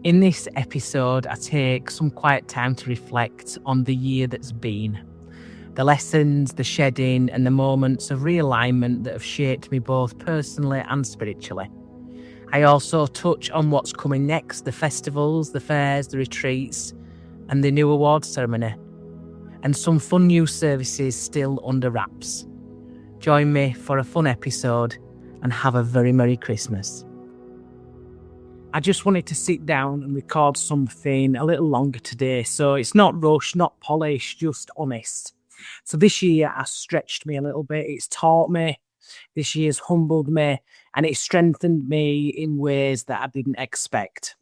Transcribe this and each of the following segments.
In this episode, I take some quiet time to reflect on the year that's been, the lessons, the shedding, and the moments of realignment that have shaped me both personally and spiritually. I also touch on what's coming next, the festivals, the fairs, the retreats, and the new awards ceremony, and some fun new services still under wraps. Join me for a fun episode and have a very Merry Christmas. I just wanted to sit down and record something a little longer today, so it's not rushed, not polished, just honest. So this year has stretched me a little bit, it's taught me, this year's humbled me, and it's strengthened me in ways that I didn't expect.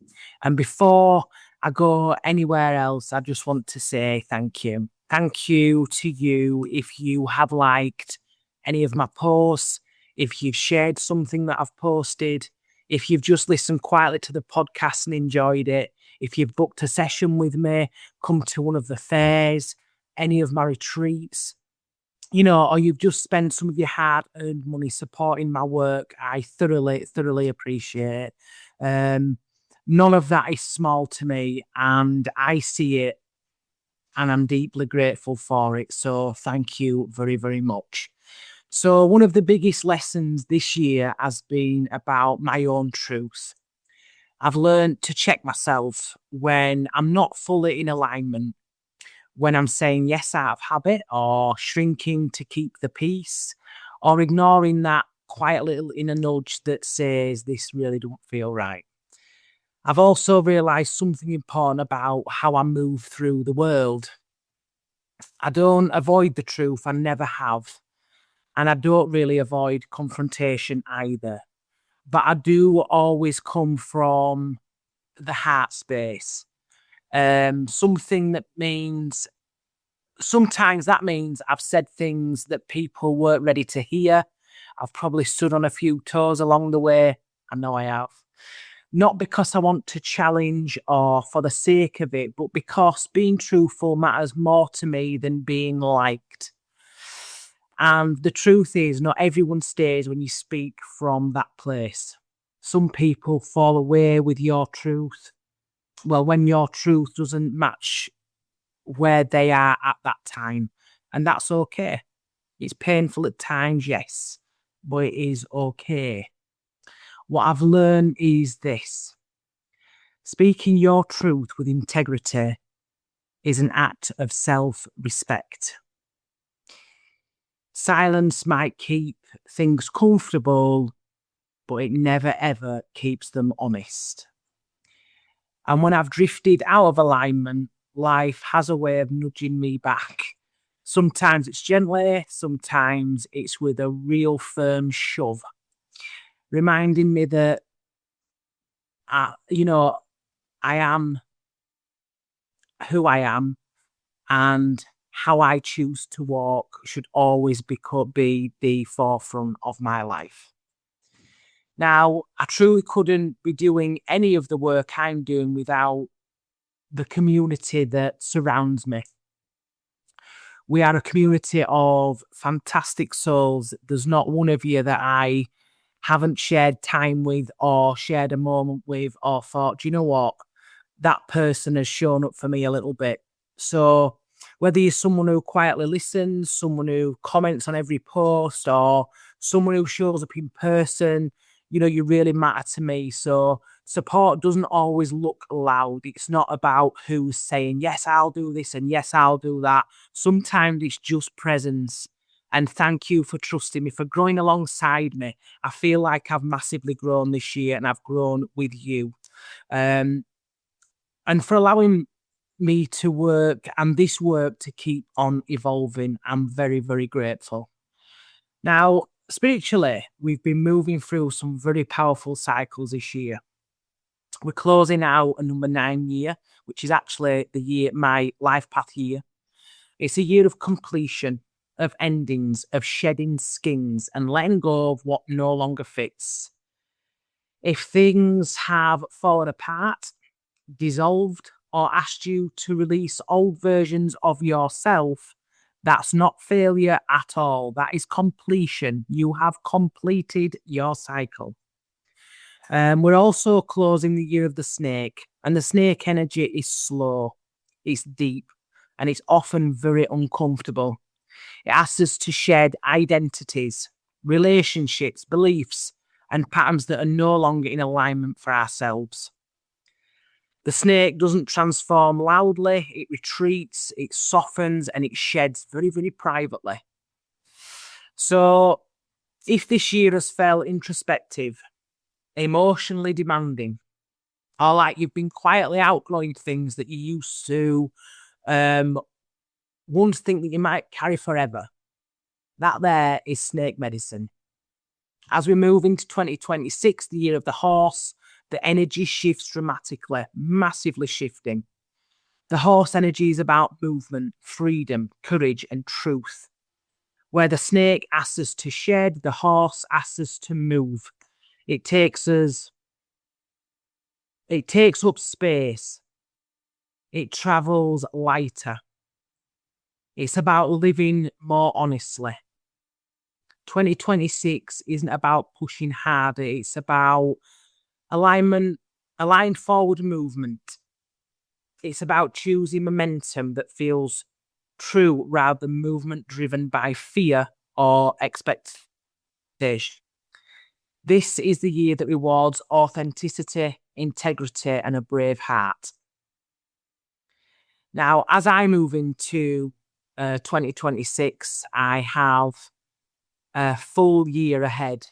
And before I go anywhere else, I just want to say thank you. Thank you to you if you have liked any of my posts, if you've shared something that I've posted, if you've just listened quietly to the podcast and enjoyed it, if you've booked a session with me, come to one of the fairs, any of my retreats, or you've just spent some of your hard-earned money supporting my work, I thoroughly appreciate it. None of that is small to me, and I see it, and I'm deeply grateful for it. So thank you very, very much. So one of the biggest lessons this year has been about my own truth. I've learned to check myself when I'm not fully in alignment, when I'm saying yes out of habit or shrinking to keep the peace or ignoring that quiet little inner nudge that says this really don't feel right. I've also realised something important about how I move through the world. I don't avoid the truth, I never have. And I don't really avoid confrontation either. But I do always come from the heart space. Something that means, sometimes that means I've said things that people weren't ready to hear. I've probably stood on a few toes along the way. I know I have. Not because I want to challenge or for the sake of it, but because being truthful matters more to me than being liked. And the truth is, not everyone stays when you speak from that place. Some people fall away with your truth. Well, when your truth doesn't match where they are at that time. And that's okay. It's painful at times, yes, but it is okay. What I've learned is this. Speaking your truth with integrity is an act of self-respect. Silence might keep things comfortable, but it never ever keeps them honest. And when I've drifted out of alignment, life has a way of nudging me back. Sometimes it's gently, sometimes it's with a real firm shove, reminding me that, I am who I am, and how I choose to walk should always be the forefront of my life. Now, I truly couldn't be doing any of the work I'm doing without the community that surrounds me. We are a community of fantastic souls. There's not one of you that I haven't shared time with or shared a moment with or thought, do you know what? That person has shown up for me a little bit. So whether you're someone who quietly listens, someone who comments on every post, or someone who shows up in person, you really matter to me. So support doesn't always look loud. It's not about who's saying, yes, I'll do this and yes, I'll do that. Sometimes it's just presence. And thank you for trusting me, for growing alongside me. I feel like I've massively grown this year and I've grown with you. And for allowing me to work and this work to keep on evolving, I'm very, very grateful. Now, spiritually, we've been moving through some very powerful cycles this year. We're closing out a number 9 year, which is actually the year, my life path year. It's a year of completion, of endings, of shedding skins and letting go of what no longer fits. If things have fallen apart, dissolved, or asked you to release old versions of yourself, that's not failure at all. That is completion. You have completed your cycle. We're also closing the year of the snake, and the snake energy is slow, it's deep, and it's often very uncomfortable. It asks us to shed identities, relationships, beliefs, and patterns that are no longer in alignment for ourselves. The snake doesn't transform loudly, it retreats, it softens, and it sheds very, very privately. So, if this year has felt introspective, emotionally demanding, or like you've been quietly outgrowing things that you used to once think that you might carry forever, that there is snake medicine. As we move into 2026, the year of the horse, the energy shifts dramatically, massively shifting. The horse energy is about movement, freedom, courage, and truth. Where the snake asks us to shed, the horse asks us to move. It takes up space. It travels lighter. It's about living more honestly. 2026 isn't about pushing harder. It's about aligned forward movement. It's about choosing momentum that feels true rather than movement driven by fear or expectation. This is the year that rewards authenticity, integrity, and a brave heart. Now, as I move into 2026, I have a full year ahead.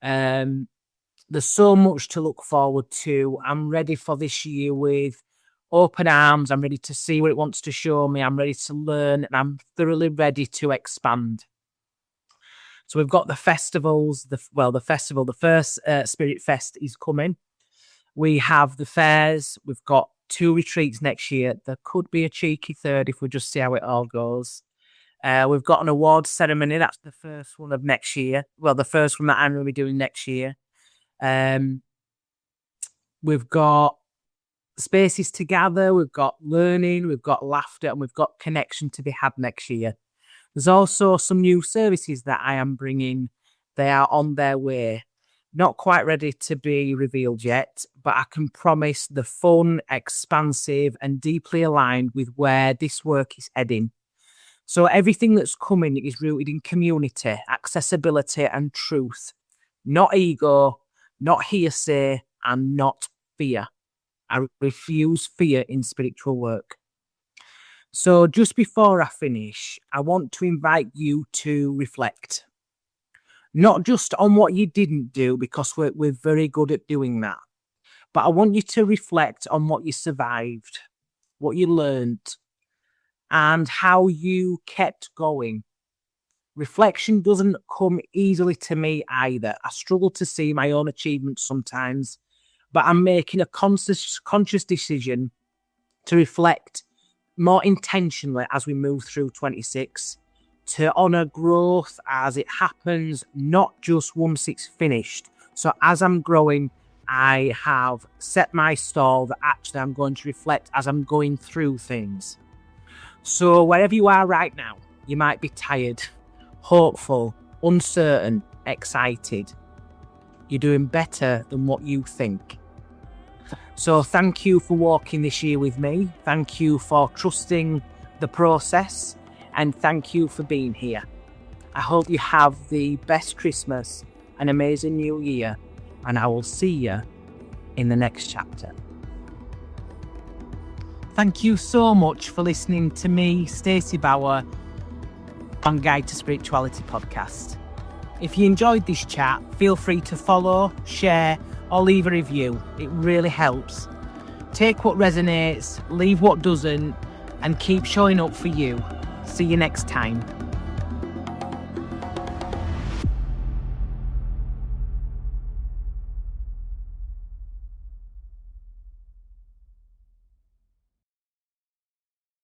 There's so much to look forward to. I'm ready for this year with open arms. I'm ready to see what it wants to show me. I'm ready to learn, and I'm thoroughly ready to expand. So we've got the festivals. The first Spirit Fest is coming. We have the fairs. We've got 2 retreats next year. There could be a cheeky third if we just see how it all goes. We've got an awards ceremony. That's the first one of next year. Well, the first one that I'm going to be doing next year. We've got spaces to gather. We've got learning. We've got laughter, and we've got connection to be had next year. There's also some new services that I am bringing. They are on their way. Not quite ready to be revealed yet, but I can promise the fun, expansive, and deeply aligned with where this work is heading. So everything that's coming is rooted in community, accessibility, and truth. Not ego, not hearsay, and not fear. I refuse fear in spiritual work. So just before I finish, I want to invite you to reflect. Not just on what you didn't do, because we're very good at doing that. But I want you to reflect on what you survived, what you learned, and how you kept going. Reflection doesn't come easily to me either. I struggle to see my own achievements sometimes, but I'm making a conscious decision to reflect more intentionally as we move through 26, to honour growth as it happens, not just once it's finished. So as I'm growing, I have set my stall that actually I'm going to reflect as I'm going through things. So wherever you are right now, you might be tired, hopeful, uncertain, excited. You're doing better than what you think. So thank you for walking this year with me. Thank you for trusting the process, and thank you for being here. I hope you have the best Christmas, an amazing new year, and I will see you in the next chapter. Thank you so much for listening to me, Stacey Bauer, on Guide to Spirituality podcast. If you enjoyed this chat, feel free to follow, share, or leave a review. It really helps. Take what resonates, leave what doesn't, and keep showing up for you. See you next time.